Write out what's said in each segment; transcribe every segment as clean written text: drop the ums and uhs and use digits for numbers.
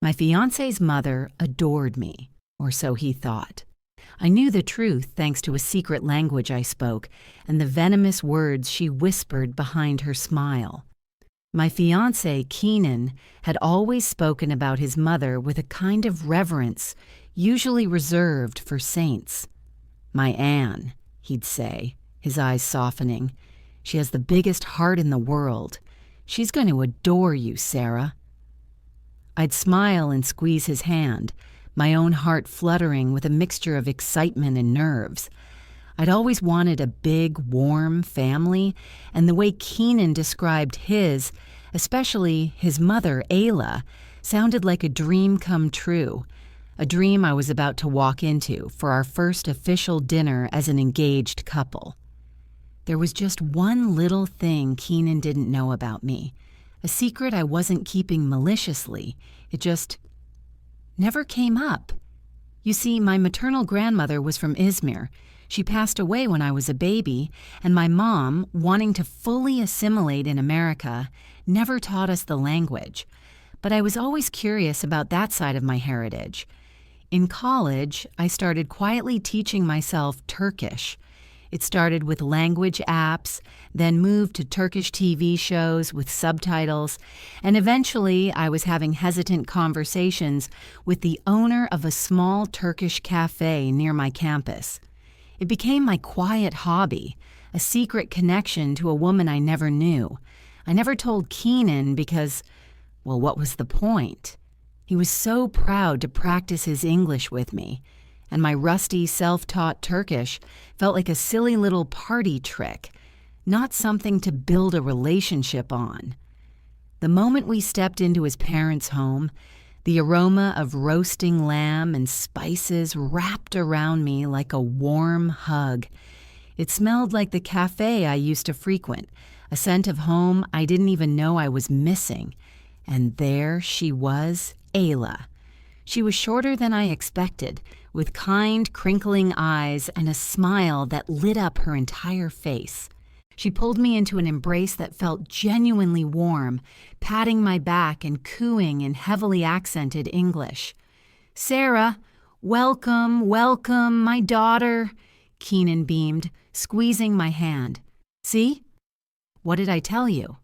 My fiancé's mother adored me, or so he thought. I knew the truth thanks to a secret language I spoke and the venomous words she whispered behind her smile. My fiancé, Keenan, had always spoken about his mother with a kind of reverence, usually reserved for saints. "My Anne," he'd say, his eyes softening. "She has the biggest heart in the world. She's going to adore you, Sarah." I'd smile and squeeze his hand, my own heart fluttering with a mixture of excitement and nerves. I'd always wanted a big, warm family, and the way Keenan described his, especially his mother, Ayla, sounded like a dream come true, a dream I was about to walk into for our first official dinner as an engaged couple. There was just one little thing Keenan didn't know about me, a secret I wasn't keeping maliciously. It just never came up. You see, my maternal grandmother was from Izmir. She passed away when I was a baby, and my mom, wanting to fully assimilate in America, never taught us the language. But I was always curious about that side of my heritage. In college, I started quietly teaching myself Turkish. It started with language apps, then moved to Turkish TV shows with subtitles, and eventually I was having hesitant conversations with the owner of a small Turkish cafe near my campus. It became my quiet hobby, a secret connection to a woman I never knew. I never told Keenan because, well, what was the point? He was so proud to practice his English with me, and my rusty, self-taught Turkish felt like a silly little party trick, not something to build a relationship on. The moment we stepped into his parents' home, the aroma of roasting lamb and spices wrapped around me like a warm hug. It smelled like the cafe I used to frequent, a scent of home I didn't even know I was missing. And there she was, Ayla. She was shorter than I expected, with kind, crinkling eyes and a smile that lit up her entire face. She pulled me into an embrace that felt genuinely warm, patting my back and cooing in heavily accented English. "Sarah, welcome, welcome, my daughter," Keenan beamed, squeezing my hand. "See? What did I tell you?"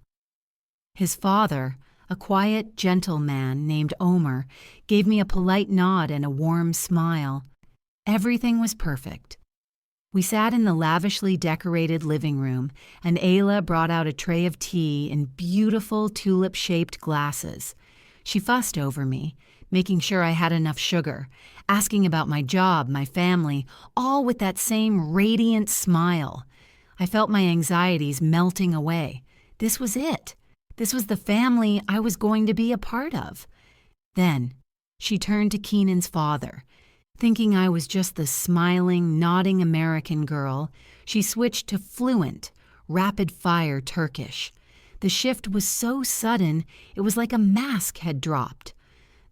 His father, a quiet, gentle man named Omer, gave me a polite nod and a warm smile. Everything was perfect. We sat in the lavishly decorated living room, and Ayla brought out a tray of tea in beautiful tulip-shaped glasses. She fussed over me, making sure I had enough sugar, asking about my job, my family, all with that same radiant smile. I felt my anxieties melting away. This was it. This was the family I was going to be a part of. Then she turned to Keenan's father. Thinking I was just the smiling, nodding American girl, she switched to fluent, rapid-fire Turkish. The shift was so sudden, it was like a mask had dropped.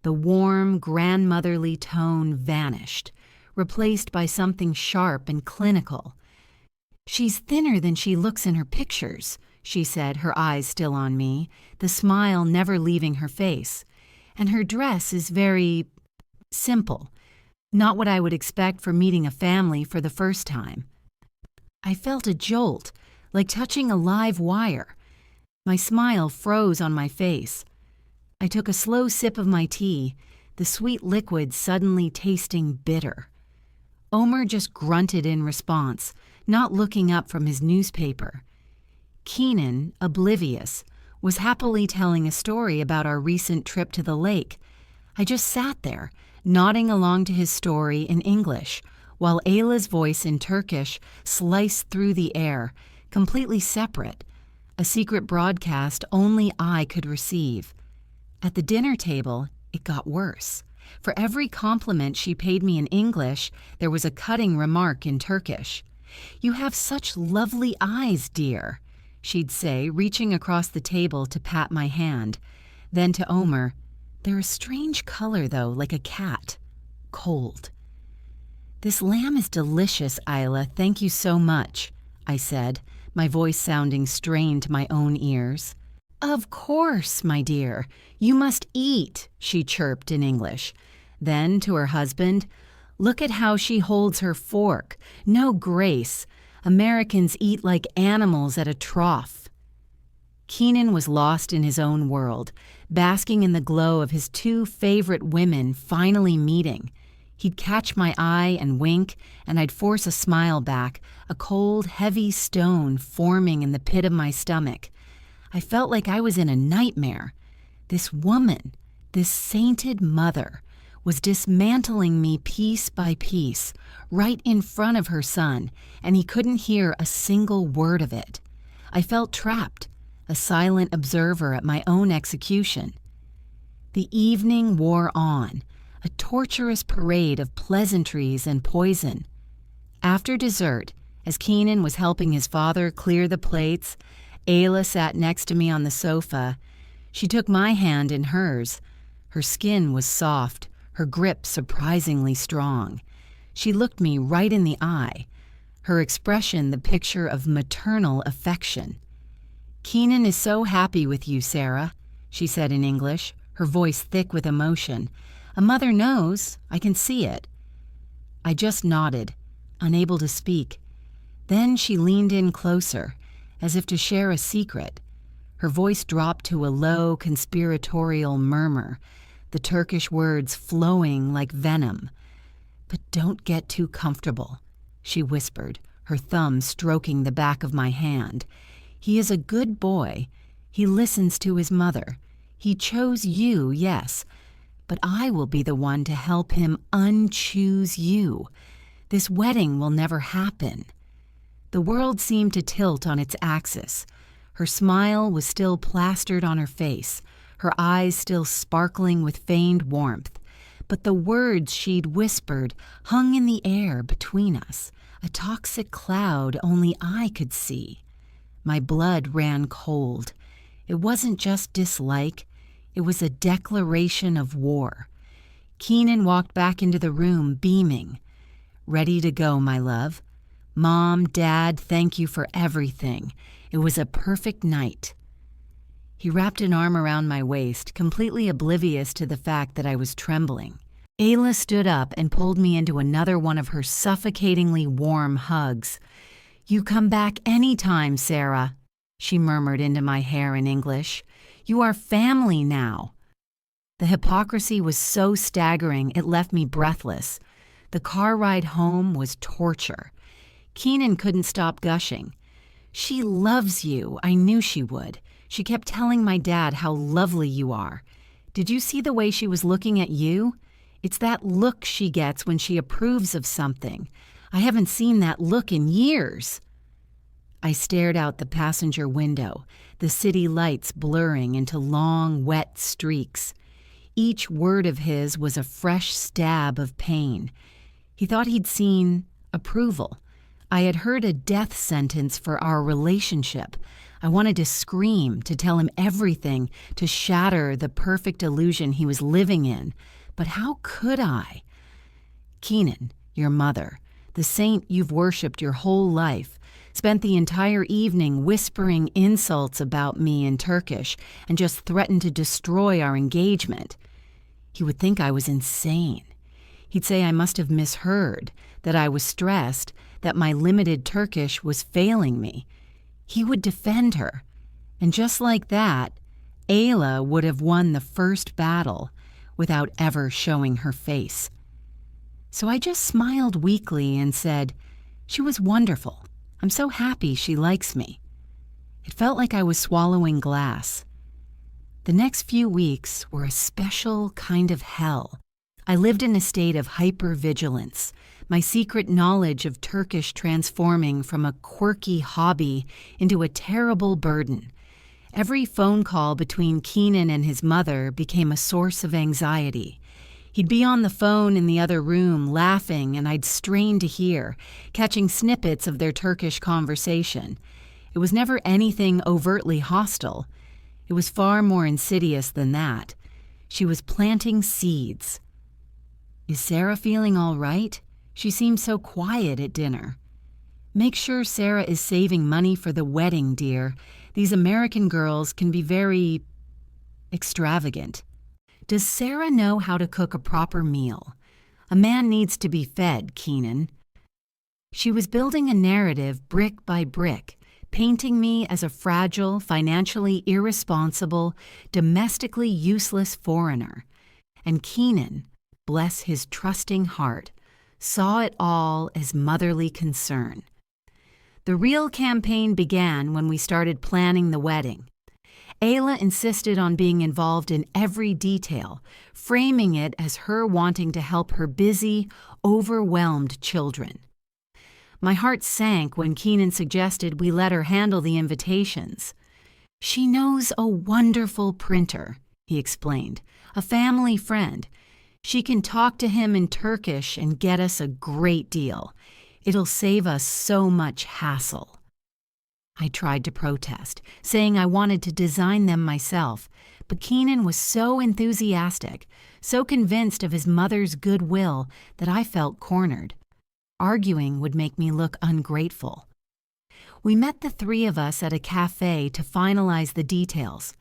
The warm, grandmotherly tone vanished, replaced by something sharp and clinical. "She's thinner than she looks in her pictures," she said, her eyes still on me, the smile never leaving her face. "And her dress is very simple. Not what I would expect for meeting a family for the first time." I felt a jolt, like touching a live wire. My smile froze on my face. I took a slow sip of my tea, the sweet liquid suddenly tasting bitter. Omer just grunted in response, not looking up from his newspaper. Keenan, oblivious, was happily telling a story about our recent trip to the lake. I just sat there, nodding along to his story in English, while Ayla's voice in Turkish sliced through the air, completely separate, a secret broadcast only I could receive. At the dinner table, it got worse. For every compliment she paid me in English, there was a cutting remark in Turkish. "You have such lovely eyes, dear," she'd say, reaching across the table to pat my hand. Then to Omer, "They're a strange color, though, like a cat. Cold." "This lamb is delicious, Ayla. Thank you so much," I said, my voice sounding strained to my own ears. "Of course, my dear. You must eat," she chirped in English. Then to her husband, "Look at how she holds her fork. No grace. Americans eat like animals at a trough." Keenan was lost in his own world, basking in the glow of his two favorite women finally meeting. He'd catch my eye and wink, and I'd force a smile back, a cold, heavy stone forming in the pit of my stomach. I felt like I was in a nightmare. This woman, this sainted mother, was dismantling me piece by piece, right in front of her son, and he couldn't hear a single word of it. I felt trapped, a silent observer at my own execution. The evening wore on, a torturous parade of pleasantries and poison. After dessert, as Keenan was helping his father clear the plates, Ayla sat next to me on the sofa. She took my hand in hers. Her skin was soft, her grip surprisingly strong. She looked me right in the eye, her expression the picture of maternal affection. "Keenan is so happy with you, Sarah," she said in English, her voice thick with emotion. "A mother knows. I can see it." I just nodded, unable to speak. Then she leaned in closer, as if to share a secret. Her voice dropped to a low, conspiratorial murmur, the Turkish words flowing like venom. "But don't get too comfortable," she whispered, her thumb stroking the back of my hand. "He is a good boy. He listens to his mother. He chose you, yes, but I will be the one to help him unchoose you. This wedding will never happen." The world seemed to tilt on its axis. Her smile was still plastered on her face, her eyes still sparkling with feigned warmth. But the words she'd whispered hung in the air between us, a toxic cloud only I could see. My blood ran cold. It wasn't just dislike, it was a declaration of war. Keenan walked back into the room, beaming. "Ready to go, my love. Mom, Dad, thank you for everything. It was a perfect night." He wrapped an arm around my waist, completely oblivious to the fact that I was trembling. Ayla stood up and pulled me into another one of her suffocatingly warm hugs. "You come back any time, Sarah," she murmured into my hair in English. "You are family now." The hypocrisy was so staggering it left me breathless. The car ride home was torture. Keenan couldn't stop gushing. "She loves you. I knew she would. She kept telling my dad how lovely you are. Did you see the way she was looking at you? It's that look she gets when she approves of something. I haven't seen that look in years." I stared out the passenger window, the city lights blurring into long, wet streaks. Each word of his was a fresh stab of pain. He thought he'd seen approval. I had heard a death sentence for our relationship. I wanted to scream, to tell him everything, to shatter the perfect illusion he was living in. But how could I? "Keenan, your mother, the saint you've worshipped your whole life, spent the entire evening whispering insults about me in Turkish and just threatened to destroy our engagement." He would think I was insane. He'd say I must have misheard, that I was stressed, that my limited Turkish was failing me. He would defend her. And just like that, Ayla would have won the first battle without ever showing her face. So I just smiled weakly and said, "She was wonderful. I'm so happy she likes me." It felt like I was swallowing glass. The next few weeks were a special kind of hell. I lived in a state of hypervigilance, my secret knowledge of Turkish transforming from a quirky hobby into a terrible burden. Every phone call between Keenan and his mother became a source of anxiety. He'd be on the phone in the other room, laughing, and I'd strain to hear, catching snippets of their Turkish conversation. It was never anything overtly hostile. It was far more insidious than that. She was planting seeds. "Is Sarah feeling all right? She seemed so quiet at dinner." "Make sure Sarah is saving money for the wedding, dear. These American girls can be very extravagant. Does Sarah know how to cook a proper meal? A man needs to be fed, Keenan. She was building a narrative brick by brick, painting me as a fragile, financially irresponsible, domestically useless foreigner. And Keenan, bless his trusting heart, saw it all as motherly concern. The real campaign began when we started planning the wedding. Ayla insisted on being involved in every detail, framing it as her wanting to help her busy, overwhelmed children. My heart sank when Keenan suggested we let her handle the invitations. She knows a wonderful printer, he explained, a family friend. She can talk to him in Turkish and get us a great deal. It'll save us so much hassle. I tried to protest, saying I wanted to design them myself, but Keenan was so enthusiastic, so convinced of his mother's goodwill that I felt cornered. Arguing would make me look ungrateful. We met the three of us at a cafe to finalize the details.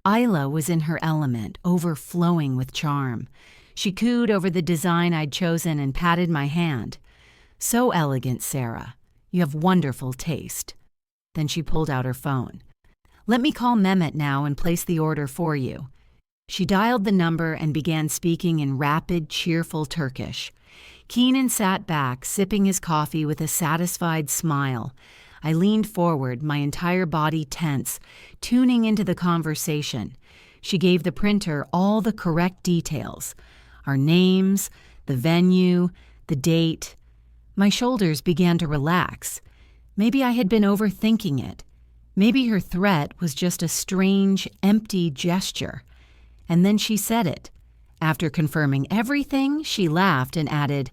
Ayla was in her element, overflowing with charm. She cooed over the design I'd chosen and patted my hand. "So elegant, Sarah. You have wonderful taste." Then she pulled out her phone. "Let me call Mehmet now and place the order for you." She dialed the number and began speaking in rapid, cheerful Turkish. Keenan sat back, sipping his coffee with a satisfied smile. I leaned forward, my entire body tense, tuning into the conversation. She gave the printer all the correct details. Our names, the venue, the date. My shoulders began to relax. Maybe I had been overthinking it. Maybe her threat was just a strange, empty gesture. And then she said it. After confirming everything, she laughed and added,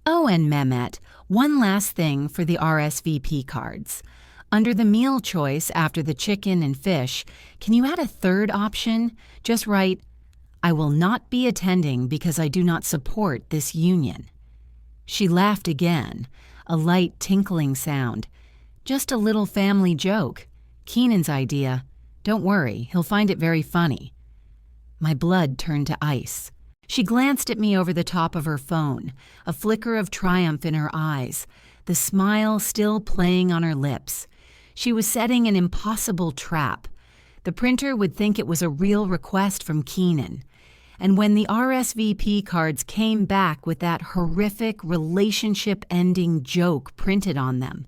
"Oh, and Mehmet, one last thing for the RSVP cards. Under the meal choice after the chicken and fish, can you add a third option? Just write, 'I will not be attending because I do not support this union.'" She laughed again, a light tinkling sound. "Just a little family joke. Keenan's idea. Don't worry, he'll find it very funny." My blood turned to ice. She glanced at me over the top of her phone, a flicker of triumph in her eyes, the smile still playing on her lips. She was setting an impossible trap. The printer would think it was a real request from Keenan. And when the RSVP cards came back with that horrific relationship-ending joke printed on them,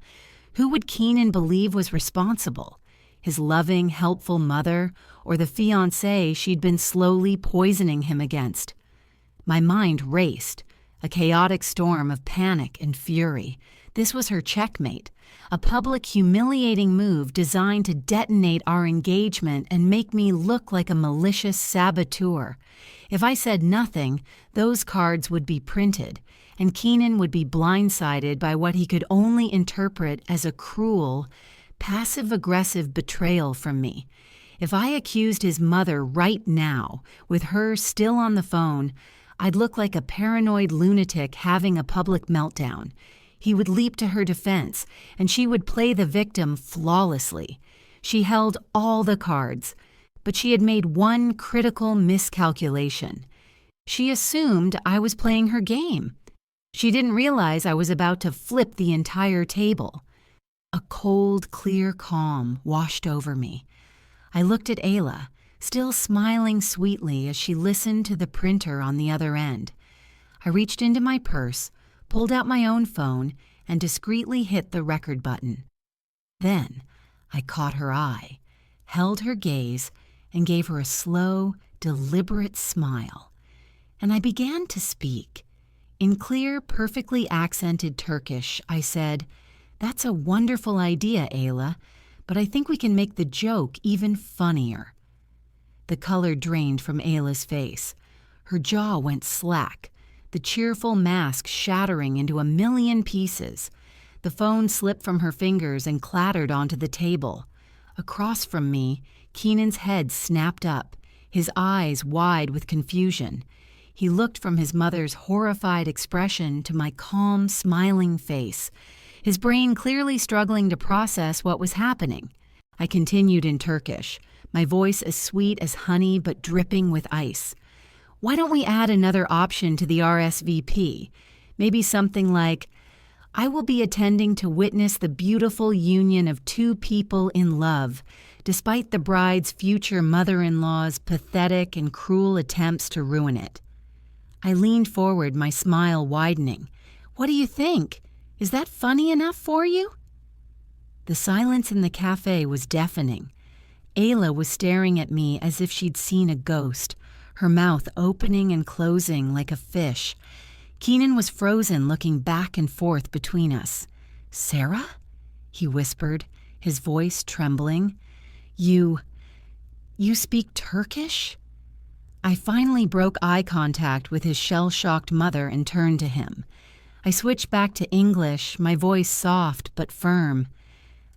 who would Keenan believe was responsible? His loving, helpful mother, or the fiancé she'd been slowly poisoning him against? My mind raced, a chaotic storm of panic and fury. This was her checkmate, a public, humiliating move designed to detonate our engagement and make me look like a malicious saboteur. If I said nothing, those cards would be printed, and Keenan would be blindsided by what he could only interpret as a cruel, passive-aggressive betrayal from me. If I accused his mother right now, with her still on the phone, I'd look like a paranoid lunatic having a public meltdown. He would leap to her defense, and she would play the victim flawlessly. She held all the cards, but she had made one critical miscalculation. She assumed I was playing her game. She didn't realize I was about to flip the entire table. A cold, clear calm washed over me. I looked at Ayla, still smiling sweetly as she listened to the printer on the other end. I reached into my purse, pulled out my own phone, and discreetly hit the record button. Then I caught her eye, held her gaze, and gave her a slow, deliberate smile. And I began to speak. In clear, perfectly accented Turkish, I said, "That's a wonderful idea, Ayla, but I think we can make the joke even funnier." The color drained from Ayla's face. Her jaw went slack, the cheerful mask shattering into a million pieces. The phone slipped from her fingers and clattered onto the table. Across from me, Keenan's head snapped up, his eyes wide with confusion. He looked from his mother's horrified expression to my calm, smiling face, his brain clearly struggling to process what was happening. I continued in Turkish, my voice as sweet as honey but dripping with ice. Why don't we add another option to the RSVP? Maybe something like, I will be attending to witness the beautiful union of two people in love, despite the bride's future mother-in-law's pathetic and cruel attempts to ruin it. I leaned forward, my smile widening. What do you think? Is that funny enough for you? The silence in the cafe was deafening. Ayla was staring at me as if she'd seen a ghost, her mouth opening and closing like a fish. Keenan was frozen, looking back and forth between us. Sarah? He whispered, his voice trembling. You speak Turkish? I finally broke eye contact with his shell-shocked mother and turned to him. I switched back to English, my voice soft but firm.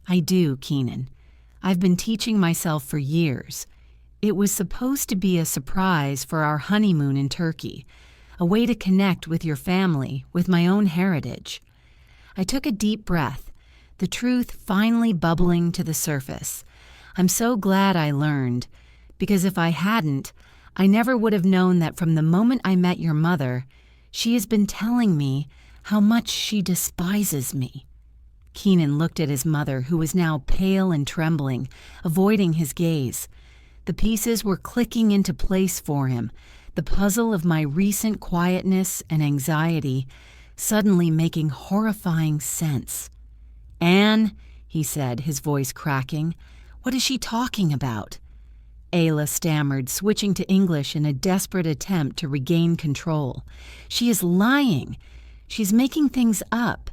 I do, Keenan. I've been teaching myself for years. It was supposed to be a surprise for our honeymoon in Turkey, a way to connect with your family, with my own heritage. I took a deep breath, the truth finally bubbling to the surface. I'm so glad I learned, because if I hadn't, I never would have known that from the moment I met your mother, she has been telling me how much she despises me. Keenan looked at his mother, who was now pale and trembling, avoiding his gaze. The pieces were clicking into place for him, the puzzle of my recent quietness and anxiety suddenly making horrifying sense. Anne, he said, his voice cracking, what is she talking about? Ayla stammered, switching to English in a desperate attempt to regain control. She is lying. She's making things up.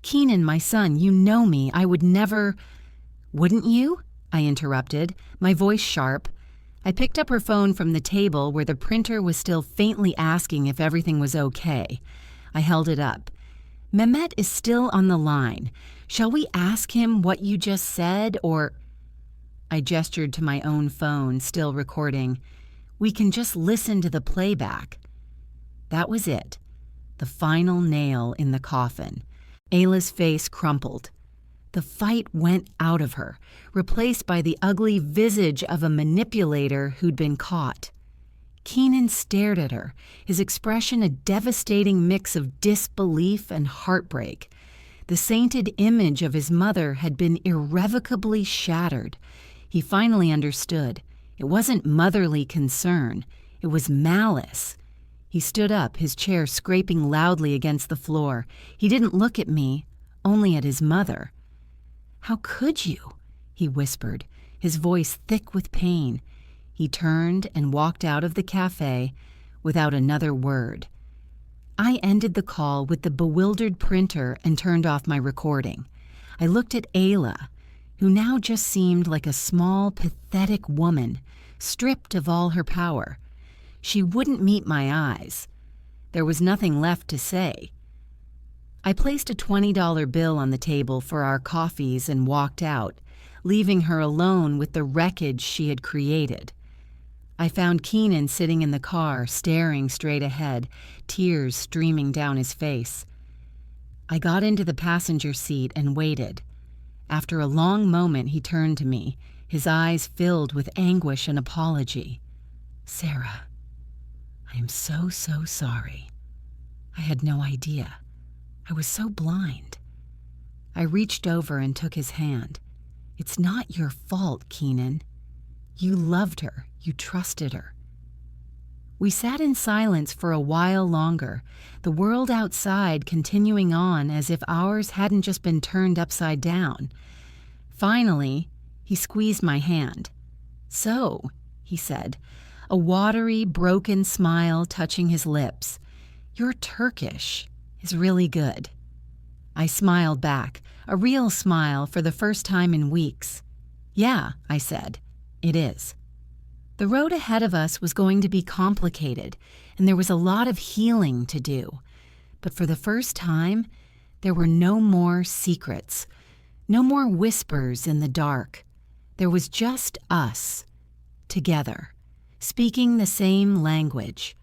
Keenan, my son, you know me. I would never... Wouldn't you? I interrupted, my voice sharp. I picked up her phone from the table where the printer was still faintly asking if everything was okay. I held it up. Mehmet is still on the line. Shall we ask him what you just said, or... I gestured to my own phone, still recording. We can just listen to the playback. That was it. The final nail in the coffin. Ayla's face crumpled. The fight went out of her, replaced by the ugly visage of a manipulator who'd been caught. Keenan stared at her, his expression a devastating mix of disbelief and heartbreak. The sainted image of his mother had been irrevocably shattered. He finally understood. It wasn't motherly concern. It was malice. He stood up, his chair scraping loudly against the floor. He didn't look at me, only at his mother. How could you? He whispered, his voice thick with pain. He turned and walked out of the cafe without another word. I ended the call with the bewildered printer and turned off my recording. I looked at Ayla, who now just seemed like a small, pathetic woman, stripped of all her power. She wouldn't meet my eyes. There was nothing left to say. I placed a $20 bill on the table for our coffees and walked out, leaving her alone with the wreckage she had created. I found Keenan sitting in the car, staring straight ahead, tears streaming down his face. I got into the passenger seat and waited. After a long moment, he turned to me, his eyes filled with anguish and apology. Sarah, I am so sorry. I had no idea. I was so blind. I reached over and took his hand. It's not your fault, Keenan. You loved her. You trusted her. We sat in silence for a while longer, the world outside continuing on as if ours hadn't just been turned upside down. Finally, he squeezed my hand. So, he said, a watery, broken smile touching his lips. Your Turkish is really good. I smiled back, a real smile for the first time in weeks. Yeah, I said, it is. The road ahead of us was going to be complicated, and there was a lot of healing to do. But for the first time, there were no more secrets, no more whispers in the dark. There was just us, together, speaking the same language,